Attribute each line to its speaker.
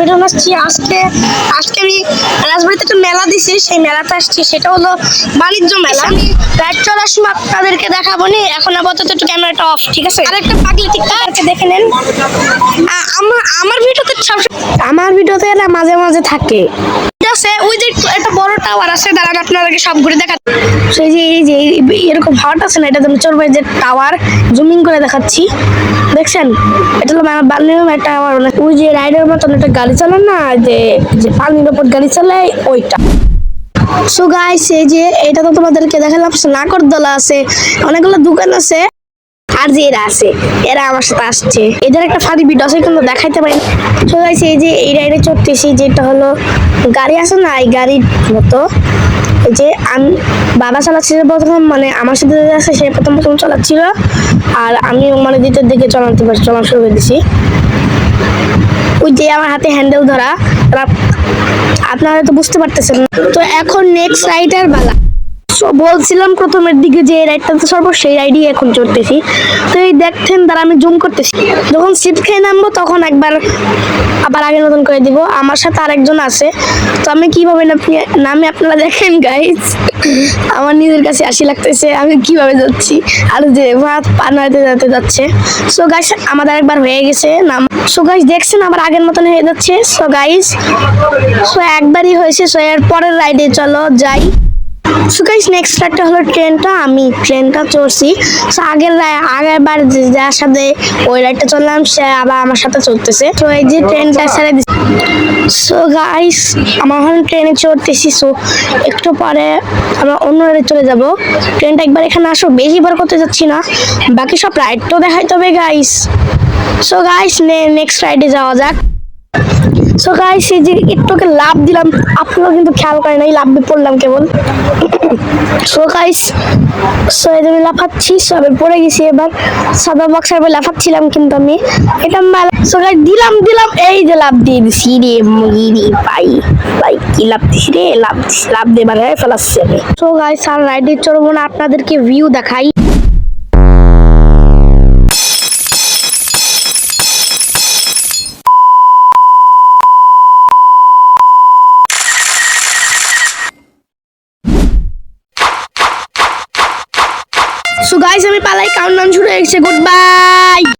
Speaker 1: Video আসছি। আজকে আমি রাজবাড়িতে একটা মেলা দিছি, সেই মেলাতে আসছি, সেটা হলো বাণিজ্য মেলা। আমি রাইড চলার সময় আপনাদেরকে দেখাবো নি, এখন আপাতত একটু ক্যামেরাটা অফ, ঠিক আছে? আর একটা পাগলি টিকটকারকে দেখে নেন। আমার ভিডিওতে এরা মাঝে মাঝে থাকে, ঠিক আছে? ওই যে একটা বড় টাওয়ার আছে, দাঁড়ান আপনাদেরকে সব ঘুরে দেখা। সেই যে এই যে এরকম হাওয়াটা আছে না, এটা তুমি চলবে যে টাওয়ার, জুমিং করে দেখাচ্ছি, দেখছেন? এটা হলো বার্লিনের টাওয়ার। ওই যে রাইডের মতন একটা গাড়ি চালান না, যে যে পানির উপর গাড়ি চালায়, ওইটা। সো গাইস, এই যে এটা তো তোমাদেরকে দেখালাম, নাগরদোলা আছে, অনেকগুলো দোকান আছে। আর যে এরা আছে, এরা আমার সাথে আসছে, এদের একটা ফানি ভিডিও আছে কিন্তু দেখাইতে পারি না। সো গাইস, এই যে এই রাইডে চড়তেছি, যেটা হলো গাড়ি আছে না, এই গাড়ির মতো। এই যে আমি বাবা চালাচ্ছিল প্রথম, মানে আমার সাথে যে আছে সে প্রথম চালাচ্ছিল, আর আমি মানে দ্বিতীয় দিকে চলা শুরু করে দিছি। ওই যে আমার হাতে হ্যান্ডেল ধরা, আপনারা তো বুঝতে পারতেছেন। তো এখন নেক্সট রাইডার বালা। বলছিলাম প্রথমের দিকে যে রাইডটা চড়বো, সেই রাইডই এখন চড়তেছি। তো এই দেখছেন, তারা আমি জুম করতেছি, যখন সিট খেয়ে নামবো তখন আবার আগের মতন করে দিব। আমার সাথে আরেকজন আছে, তো আমি কিভাবে নামে আপনারা দেখেন গাইস। আমার নিজের কাছে হাসি লাগতেছে, আমি কিভাবে যাচ্ছি, আর যে পা নাড়াতে যেতে যাচ্ছে। সো গাইস, আমাদের আরেকবার হয়ে গেছে নাম। সো গাইস, দেখছেন আবার আগের মতন হয়ে যাচ্ছে। সো গাইস, একবারই হয়েছে। সো এর পরের রাইডে চলো যাই। সো গাইস, নেক্সট রাইডটা হলো ট্রেনটা। আমি ট্রেনটা চড়ছি। সো আগের বার যার সাথে ওই রাইডটা চললাম, সে আবার আমার সাথে চলতেছে। তো এই যে ট্রেনটা ছেড়ে দিচ্ছি। সো গাইস, আমরা এখন ট্রেনে চড়তেছি। সো একটু পরে আমরা অন্য রাইডে চলে যাব। ট্রেনটা একবার এখানে আসো, বেশি বার করতে যাচ্ছি না, বাকি সব রাইডটাও দেখাইতে হবে গাইস। সো গাইস, নেক্সট রাইডে যাওয়া যাক। সো গাইস, এই যে একটুকে লাভ দিলাম, আপনারা কিন্তু খেয়াল করেন, এই লাভ দিয়ে পড়লাম কেবল। সো গাইস, সো এই আমি লাফাচ্ছি, সবে পড়ে গেছি। এবার সাদা বক্সের উপর লাফাচ্ছিলাম, কিন্তু আমি এটা সো গাইস দিলাম, এই যে লাভ দিয়ে দিছি রে মুগিরি ভাই কি লাভ দিছি রে, লাভ দিয়ে মানে ফেলাচ্ছি আমি। সো গাইস, আর রাইডে চড়বো না, আপনাদেরকে ভিউ দেখাই। সো গাইস, আমি পালাই, কাউন্টডাউন শুরু হয়ে গেছে। Good bye.